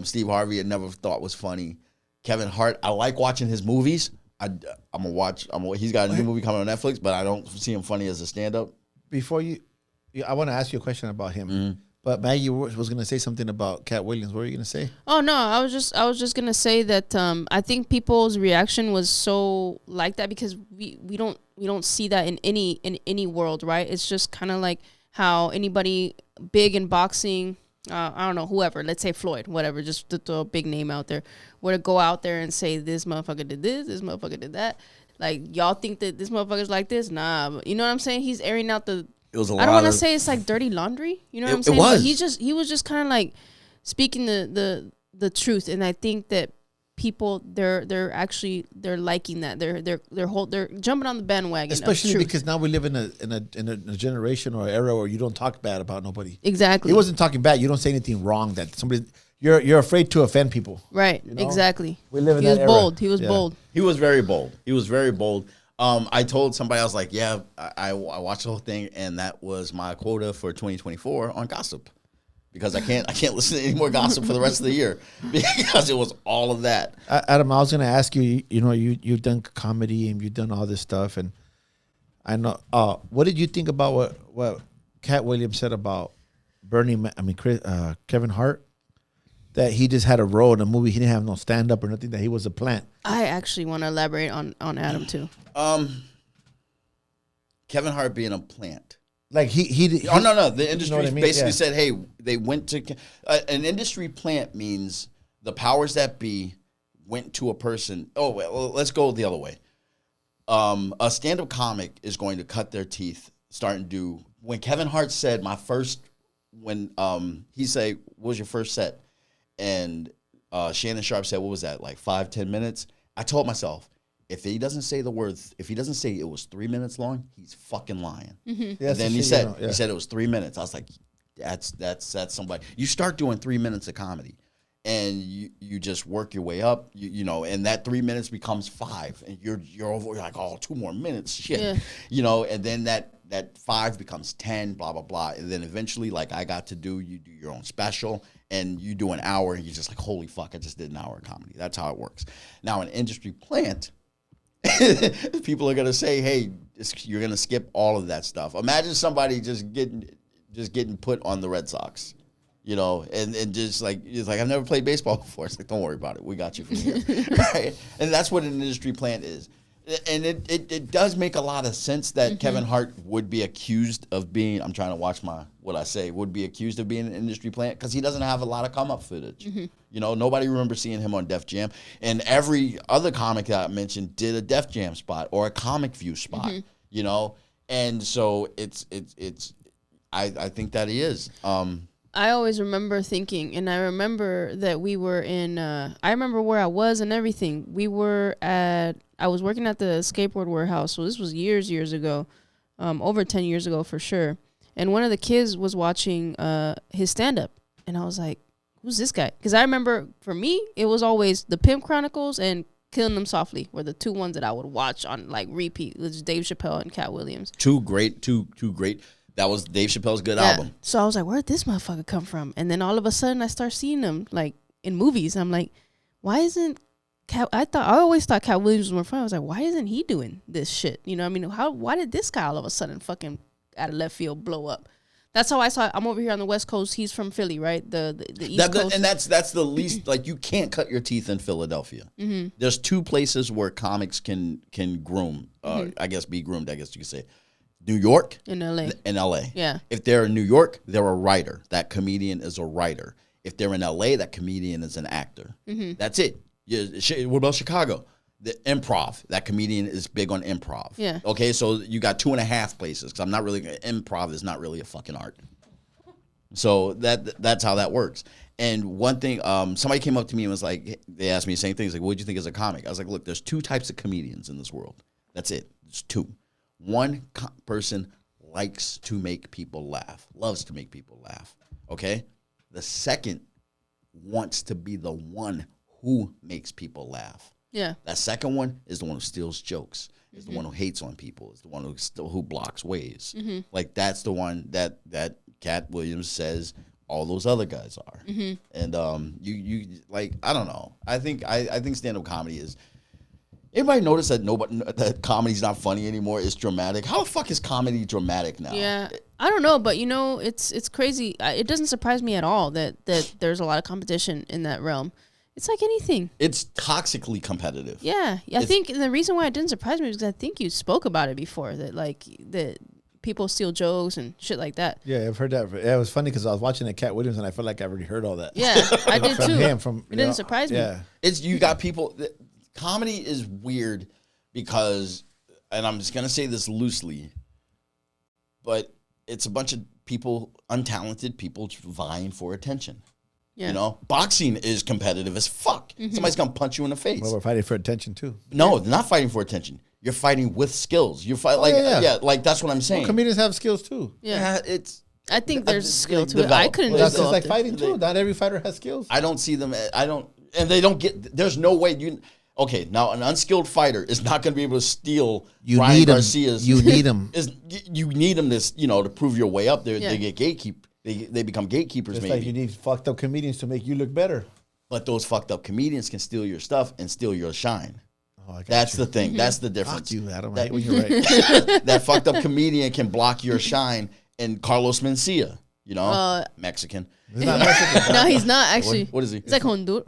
Steve Harvey, I never thought was funny. Kevin Hart, I like watching his movies. I'm gonna watch. He's got a new movie coming on Netflix, but I don't see him funny as a stand-up. Before I want to ask you a question about him. Mm-hmm. But Maggie was going to say something about Katt Williams. What were you going to say? Oh no, I was just going to say that I think people's reaction was so like that because we don't see that in any world, right? It's just kind of like how anybody big in boxing, I don't know, whoever, let's say Floyd, whatever, just to throw a big name out there, were to go out there and say this motherfucker did this motherfucker did that. Like, y'all think that this motherfucker's like this? Nah, but you know what I'm saying? He's airing out the. It was a lot. I don't want to say it's like dirty laundry. You know what I'm saying? It was. But he was just kind of like speaking the truth, and I think that people they're liking that. They're jumping on the bandwagon. Especially because now we live in a generation or era where you don't talk bad about nobody. Exactly. He wasn't talking bad. You don't say anything wrong that somebody. You're afraid to offend people. Right. You know? Exactly. We live in that era. He was Yeah. bold. He was very bold. I told somebody, I was like, yeah, I watched the whole thing, and that was my quota for 2024 on gossip, because I can't listen to any more gossip for the rest of the year because it was all of that. Adam, I was going to ask you. You know, you've done comedy and you've done all this stuff, and I know. What did you think about what Katt Williams said about Kevin Hart? That he just had a role in a movie. He didn't have no stand up or nothing. That he was a plant. I actually want to elaborate on Adam too. Kevin Hart being a plant. Like he oh no. The industry you know I mean? basically said, hey, they went to an industry plant means the powers that be went to a person. Oh well, let's go the other way. A stand up comic is going to cut their teeth, starting to do. When Kevin Hart said he said, what was your first set? And Shannon Sharp said, what was that, like 5-10 minutes? I told myself, if he doesn't say it was 3 minutes long, he's fucking lying. Mm-hmm. And then he said it was 3 minutes. I was like, that's somebody. You start doing 3 minutes of comedy, and you just work your way up, you know, and that 3 minutes becomes 5, and you're over, you're like, oh, 2 more minutes, shit, yeah. You know, and then that 5 becomes 10, blah blah blah, and then eventually, like I got to do, you do your own special. And you do an hour, and you're just like, holy fuck, I just did an hour of comedy. That's how it works. Now, an industry plant, people are going to say, hey, you're going to skip all of that stuff. Imagine somebody just getting put on the Red Sox, you know, and just like, it's like, I've never played baseball before. It's like, don't worry about it. We got you from here, right? And that's what an industry plant is. And it does make a lot of sense that Kevin Hart would be accused of being, I'm trying to watch what I say, would be accused of being an industry plant because he doesn't have a lot of come-up footage. Mm-hmm. You know, nobody remembers seeing him on Def Jam. And every other comic that I mentioned did a Def Jam spot or a Comic View spot, you know? And so I think that he is. I always remember thinking, and I remember that we were in, I remember where I was and everything. I was working at the skateboard warehouse, so this was years ago, over 10 years ago for sure. And one of the kids was watching his stand-up, and I was like, who's this guy? Because I remember, for me, it was always The Pimp Chronicles and Killing Them Softly were the two ones that I would watch on, like, repeat. It was Dave Chappelle and Katt Williams. Two great. That was Dave Chappelle's good album. So I was like, where'd this motherfucker come from? And then all of a sudden, I start seeing them, like, in movies. I'm like, why isn't Katt? I always thought Katt Williams was more fun. I was like, why isn't he doing this shit? You know what I mean? Why did this guy all of a sudden fucking out of left field blow up? That's how I saw it. I'm over here on the West Coast. He's from Philly, right? The East Coast. And that's the least, like, you can't cut your teeth in Philadelphia. Mm-hmm. There's two places where comics can groom, I guess be groomed, I guess you could say. New York and LA. Yeah. If they're in New York, they're a writer. That comedian is a writer. If they're in LA, that comedian is an actor. Mm-hmm. That's it. Yeah. What about Chicago? The improv. That comedian is big on improv. Yeah. Okay, so you got 2.5 places because I'm not really improv is not really a fucking art. So that's how that works. And one thing, somebody came up to me and was like, they asked me the same thing. It's like, what do you think as a comic? I was like, look, there's 2 types of comedians in this world. That's it. There's 2. One person likes to make people laugh, loves to make people laugh. Okay? The second wants to be the one who makes people laugh. Yeah. That second one is the one who steals jokes. Is the one who hates on people. Is the one who blocks ways. Like that's the one that Katt Williams says all those other guys are. And you like, I don't know. I think stand-up comedy is. Everybody notice that comedy's not funny anymore. It's dramatic. How the fuck is comedy dramatic now? Yeah, I don't know, but it's crazy. It doesn't surprise me at all that there's a lot of competition in that realm. It's like anything. It's toxically competitive. Yeah. I think the reason why it didn't surprise me is because I think you spoke about it before, that people steal jokes and shit like that. Yeah, I've heard that. Yeah, it was funny because I was watching Katt Williams and I felt like I already heard all that. Yeah, I did too. It didn't surprise me. Yeah. You got people. Comedy is weird because, and I'm just going to say this loosely, but it's a bunch of people, untalented people vying for attention. Yeah. You know, boxing is competitive as fuck. Somebody's going to punch you in the face. Well, we're fighting for attention too. No, they're not fighting for attention. You're fighting with skills. You fight like that's what I'm saying. Well, comedians have skills too. Yeah, it's. I think there's a skill to it. I couldn't that's just just like fighting too. Not every fighter has skills. I don't see them. And they don't get. There's no way you. Okay, now an unskilled fighter is not going to be able to steal Ryan Garcia's. You need him. You need them to prove your way up there. They get gatekeep. They become gatekeepers. Just maybe like you need fucked up comedians to make you look better. But those fucked up comedians can steal your stuff and steal your shine. Oh, that's the thing. That's the difference. Fuck you, Adam. I hate when you're right. That fucked up comedian can block your shine. And Carlos Mencia, Mexican. He's not Mexican. No, he's not actually. What is he? It's like Honduras,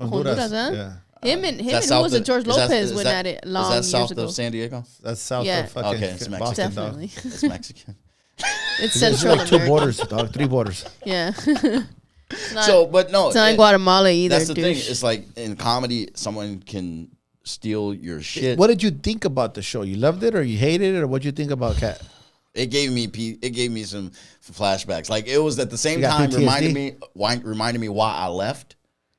huh? Yeah. Him and who was it? George Lopez went at it long years ago. Is that south of San Diego? That's south of fucking it's Mexican. Boston, Definitely. dog. It's Mexican. It's Central like America. 2 borders, dog. 3 borders. Yeah. It's not Guatemala either. That's the thing. It's like in comedy, someone can steal your shit. What did you think about the show? You loved it or you hated it, or what did you think about Katt? It gave me some flashbacks. Like it was at the same time reminded me why I left.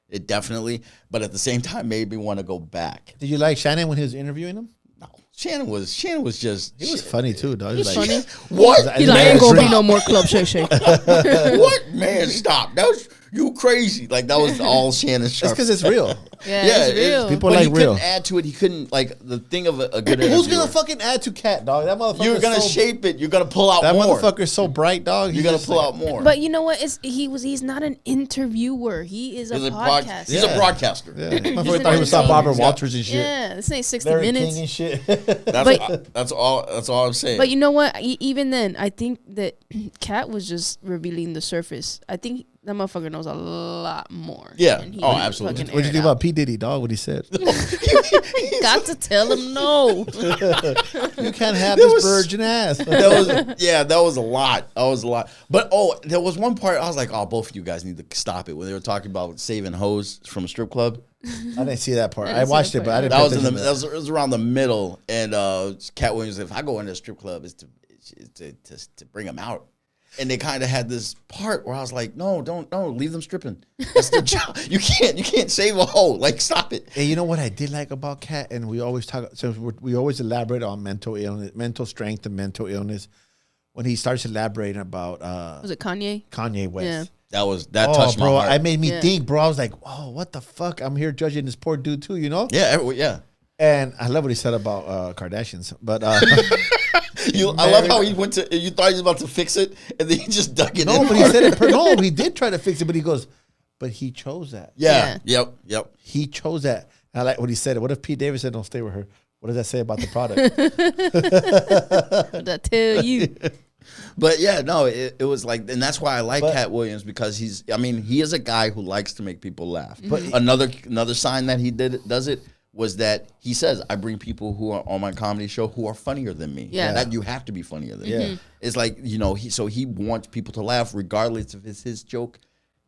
It definitely, but at the same time made me want to go back. Did you like Shannon when he was interviewing him? No, Shannon was just. He was funny too, dog. He's funny. What? He's like, I ain't gonna be no more club shay. What, man? Stop. That was you crazy. Like that was all Shannon Sharp. That's because it's real. Yeah, it's real. People but like he real. Couldn't add to it. He couldn't like the thing of a good. Who's gonna fucking add to Katt, dog? That motherfucker. You're gonna shape it. You're gonna pull out that more. That motherfucker's so bright, dog. You're gonna pull out more. But you know what? He's not an interviewer. He is a podcaster. He's a broadcaster. Yeah. Motherfucker thought he was on Barbara Walters and shit. Yeah, this ain't 60 Larry Minutes. King and shit. That's all I'm saying. But you know what? Even then, I think that Katt was just revealing the surface. I think that motherfucker knows a lot more. Yeah. Oh, absolutely. What'd you think about P. Diddy, dog? What he said? Got to tell him no. You can't have this virgin ass. That was a lot. But there was one part I was like, both of you guys need to stop it when they were talking about saving hoes from a strip club. I didn't see that part. I watched it, but I didn't. That was around the middle, and Katt Williams. If I go into a strip club, it's to bring them out. And they kind of had this part where I was like, no, don't leave them stripping. That's their job. You can't save a hoe. Like, stop it. Hey, you know what I did like about Katt, and we always talk. So we always elaborate on mental illness, mental strength, and mental illness. When he starts elaborating about, was it Kanye? Kanye West. Yeah. That touched my heart. It made me think, bro. I was like, oh, what the fuck? I'm here judging this poor dude too, you know? Yeah. And I love what he said about Kardashians, but I love how he went to. You thought he was about to fix it, and then he just dug it. No, but he said it. No, he did try to fix it, but he goes, but he chose that. Yeah. Yep. He chose that. And I like what he said. What if Pete Davidson don't stay with her? What does that say about the product? What did I tell you? But yeah, no, it was like, and that's why I like Katt Williams, because he is a guy who likes to make people laugh. But another sign that he does it was that he says, I bring people who are on my comedy show who are funnier than me. Yeah. That you have to be funnier than me. It's like, he wants people to laugh regardless if it's his joke,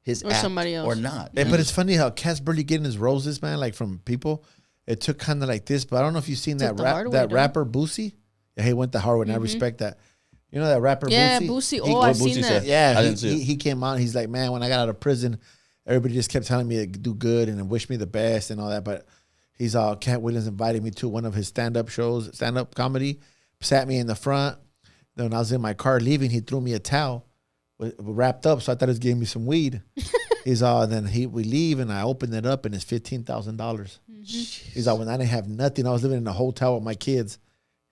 his or act, somebody else or not. Yeah, but it's funny how Katt's barely getting his roses, man, like from people. It took kind of like this, but I don't know if you've seen that rapper Boosie. Yeah, he went the hard way, and I respect that. You know that rapper Boosie? Boosie. Oh, I've seen that. Yeah, I didn't see it. He came on. He's like, man, when I got out of prison, everybody just kept telling me to do good and wish me the best and all that. But he's Katt Williams invited me to one of his stand-up shows, stand-up comedy, sat me in the front. Then when I was in my car leaving, he threw me a towel wrapped up. So I thought he was giving me some weed. He's then we leave and I opened it up and it's $15,000. He's when I didn't have nothing, I was living in a hotel with my kids.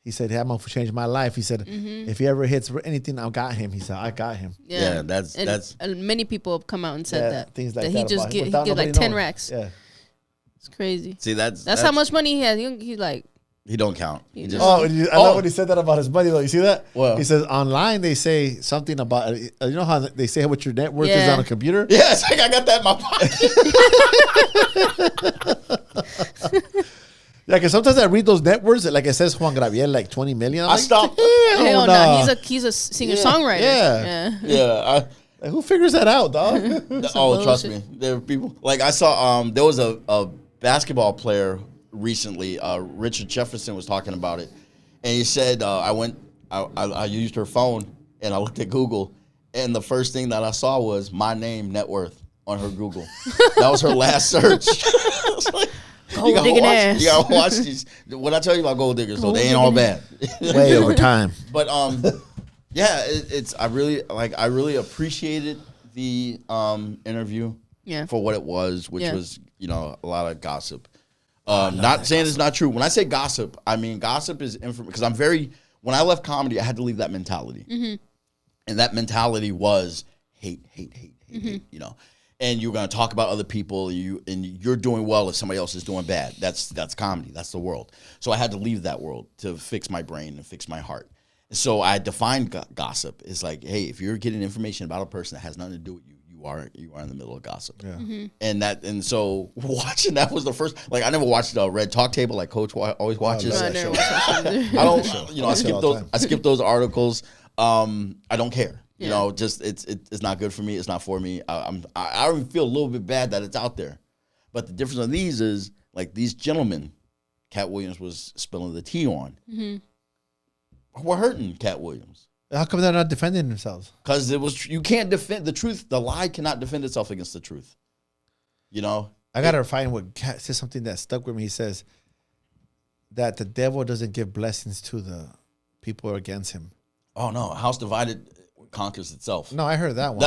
He said, hey, I'm going to change my life. He said, if he ever hits anything, I got him. He said, I got him. Yeah, that's many people have come out and said that. Things like that. He just give like 10 racks. Yeah. It's crazy. See, that's how much money he has. He's like, he don't count. He just, I love when he said that about his money, though. You see that? Well, he says online they say something about, you know how they say what your net worth is on a computer? Yeah, it's like I got that in my pocket. Yeah, because sometimes I read those net worths, like it says Juan Gabriel, like 20 million. I stopped. Hell no. He's a singer-songwriter. Yeah. Who figures that out, dog? Trust me. There are people. Like I saw there was a basketball player recently, Richard Jefferson was talking about it. And he said, I used her phone and I looked at Google and the first thing that I saw was my name, net worth on her Google. That was her last search. You gotta watch these. What I tell you about gold diggers, though, they ain't all bad. Way over time. But yeah, I really appreciated the interview for what it was, which was a lot of gossip. Not saying it's not true. When I say gossip, I mean gossip is information. Because when I left comedy, I had to leave that mentality, and that mentality was hate, you know. And you're going to talk about other people, and you're doing well if somebody else is doing bad. That's comedy. That's the world. So I had to leave that world to fix my brain and fix my heart. So I defined gossip. It's like, hey, if you're getting information about a person that has nothing to do with you, you are in the middle of gossip. Yeah. And so watching that was the first. Like I never watched the Red Talk Table like Coach always watches. I don't. I skip those articles. I don't care. You know, just it's not good for me. It's not for me. I even feel a little bit bad that it's out there. But the difference on these is like these gentlemen, Katt Williams was spilling the tea on. We're hurting Katt Williams. How come they're not defending themselves? Because you can't defend the truth. The lie cannot defend itself against the truth. You know, I gotta find what Katt says something that stuck with me. He says that the devil doesn't give blessings to the people against him. Oh no, a house divided conquers itself. No, I heard that one.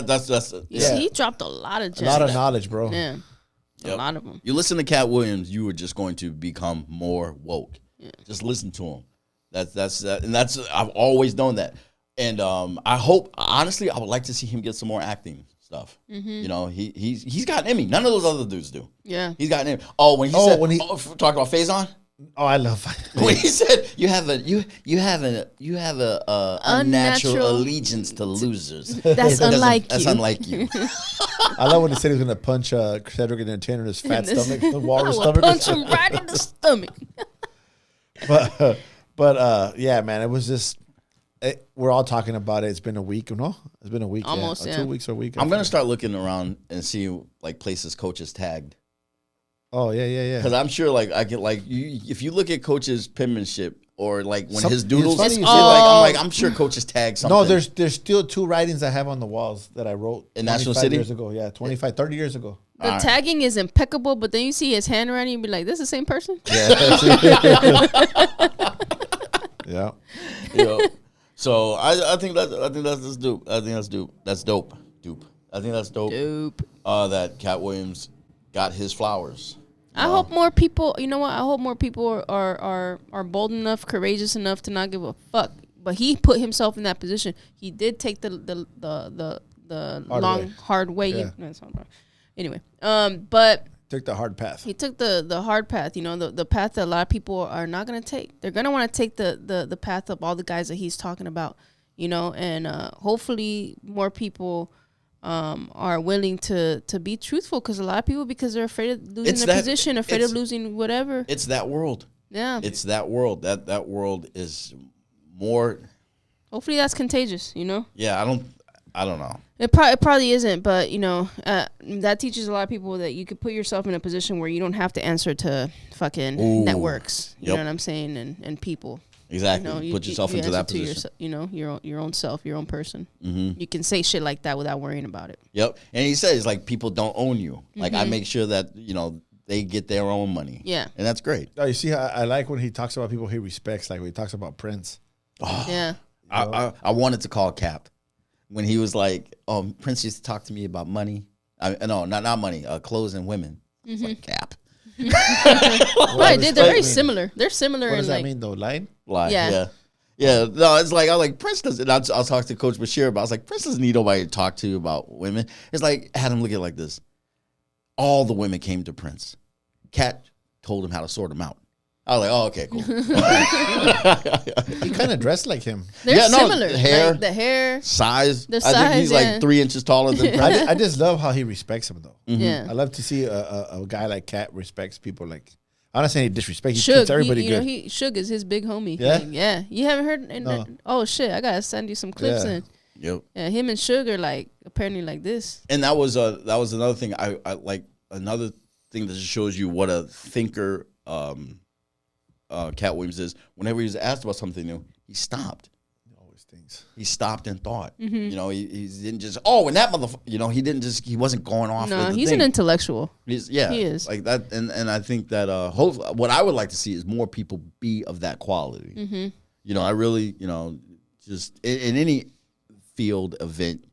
That's he dropped a lot of gems. A lot of knowledge, bro. Yeah. A lot of them. You listen to Katt Williams, you are just going to become more woke. Yeah. Just listen to him. That's I've always known that. And I hope, honestly, I would like to see him get some more acting stuff. You know, he's got an Emmy. None of those other dudes do. Yeah. He's got an Emmy. When he talk about Faison. Oh, I love when he said you have a unnatural allegiance to losers. That's unlike you. That's unlike you. I love when he said he was gonna punch Cedric and Entertainer in his fat stomach, the walrus stomach. Punch him right in the stomach. But yeah, man, it was just we're all talking about it. It's been a week, no? It's been a week, almost 2 weeks or a week. I'm gonna start looking around and see like places coaches tagged. Oh yeah. Because I'm sure, like I get if you look at Coach's penmanship or like when his doodles, I'm sure Coach has tagged something. No, there's still 2 writings I have on the walls that I wrote in National City years ago. Yeah, 30 years ago. The tagging is impeccable, but then you see his handwriting, you be like, "This is the same person." Yeah. So I think that's dope. I think that's dope. That's dope. I think that's dope. That Katt Williams got his flowers. I hope more people. You know what? I hope more people are bold enough, courageous enough to not give a fuck. But he put himself in that position. He did take the hard way. Yeah. No, that's not right. Anyway, but took the hard path. He took the hard path. You know, the path that a lot of people are not gonna take. They're gonna want to take the path of all the guys that he's talking about. You know, and hopefully more people are willing to be truthful, because a lot of people, because they're afraid of losing their position, afraid of losing whatever. It's that world. Yeah. It's that world. That world is more. Hopefully that's contagious, you know? Yeah, I don't know. It probably isn't, but, you know, that teaches a lot of people that you could put yourself in a position where you don't have to answer to fucking networks. You know what I'm saying? And people. Exactly. Put yourself into that position. Your own self, your own person. Mm-hmm. You can say shit like that without worrying about it. Yep. And he says, like, people don't own you. Like, I make sure that, they get their own money. Yeah. And that's great. Oh, you see, I like when he talks about people he respects, like when he talks about Prince. Oh, yeah. I wanted to call Cap when he was like, Prince used to talk to me about money. No, not money, clothes and women. It's like, Cap. Right, they're very similar. They're similar. What does that mean, though? Line? Yeah. No, it's like, Prince doesn't. I'll talk to Coach Bashir about. I was like, Prince doesn't need nobody to talk to about women. It's like, had him look at it like this. All the women came to Prince. Katt told him how to sort them out. I was like, oh, okay, cool. He kind of dressed like him. They're similar. Hair, like the hair, size. The I think he's like 3 inches taller than Prince. I just love how he respects him, though. Mm-hmm. Yeah. I love to see a guy like Katt respects people. Like, I'm not saying he disrespects. He treats everybody good. Suge is his big homie. Yeah? Yeah. You haven't heard? No. Oh, shit. I got to send you some clips in. Yep. Yeah, him and Suge are like, apparently like this. And that was another thing. I like another thing that just shows you what a thinker Katt Williams is. Whenever he was asked about something new, he stopped. He always thinks. He stopped and thought. He didn't just, and that motherfucker, he wasn't going off. No, he's an intellectual. He is. Like that. And I think that hopefully, what I would like to see is more people be of that quality. Mm-hmm. I really, just in any field, event,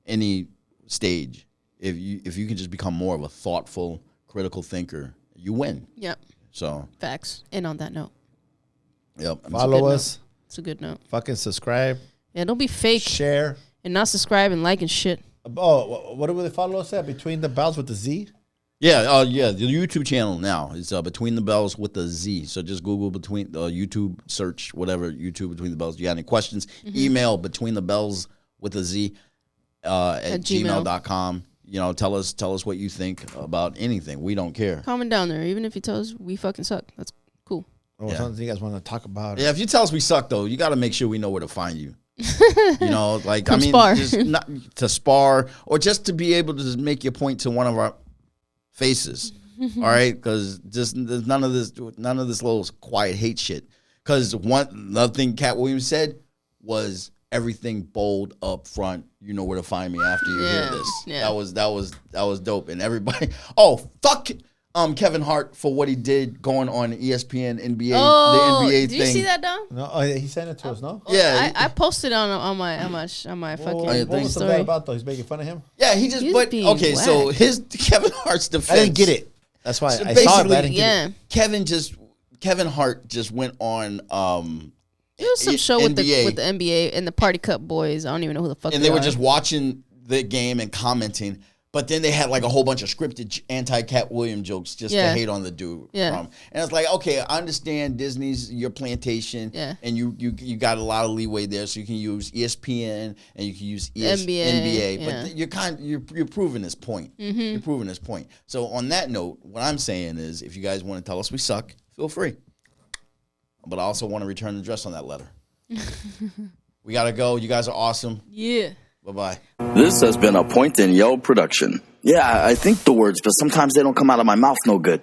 any stage, if you can just become more of a thoughtful, critical thinker, you win. Yep. So facts. And on that note, yep. Follow us. It's a good note. Fucking subscribe. Yeah, don't be fake. Share. And not subscribe and like and shit. Oh, what do they follow us at? Between the Bellz with the Z? Yeah, the YouTube channel now is Between the Bellz with the Z. So just Google YouTube, search whatever, YouTube Between the Bellz. You got any questions? Email Between the Bellz with a Z at gmail.com. Tell us what you think about anything. We don't care. Comment down there. Even if you tell us we fucking suck. That's cool. Something you guys want to talk about. Yeah, if you tell us we suck, though, you got to make sure we know where to find you. Spar. Just not to spar or just to be able to just make your point to one of our faces. All right? Because just there's none of this little quiet hate shit. Because another thing Katt Williams said was everything bold up front. You know where to find me after you hear this. Yeah. That was dope. And everybody, fuck Kevin Hart for what he did going on ESPN NBA, the NBA thing. Did you see that, Dom? No, he sent it to us. No. Yeah, I posted on my fucking what was story. that about though? He's making fun of him. Yeah, he just. But okay, so his Kevin Hart's defense. I didn't get it. That's why So I saw it, but I didn't yeah. get it. Kevin Hart just went on. It was some show with the NBA. NBA and the Party Cup boys. I don't even know who the fuck. And they were just watching the game and commenting. But then they had like a whole bunch of scripted anti-Katt Williams jokes just to hate on the dude. Yeah. And it's like, okay, I understand Disney's your plantation, and you got a lot of leeway there, so you can use ESPN and you can use NBA. Yeah. But you're proving this point. You're proving this point. So on that note, what I'm saying is, if you guys want to tell us we suck, feel free. But I also want to return the address on that letter. We gotta go. You guys are awesome. Yeah. Bye-bye. This has been a Point and Yell production. Yeah, I think the words, but sometimes they don't come out of my mouth no good.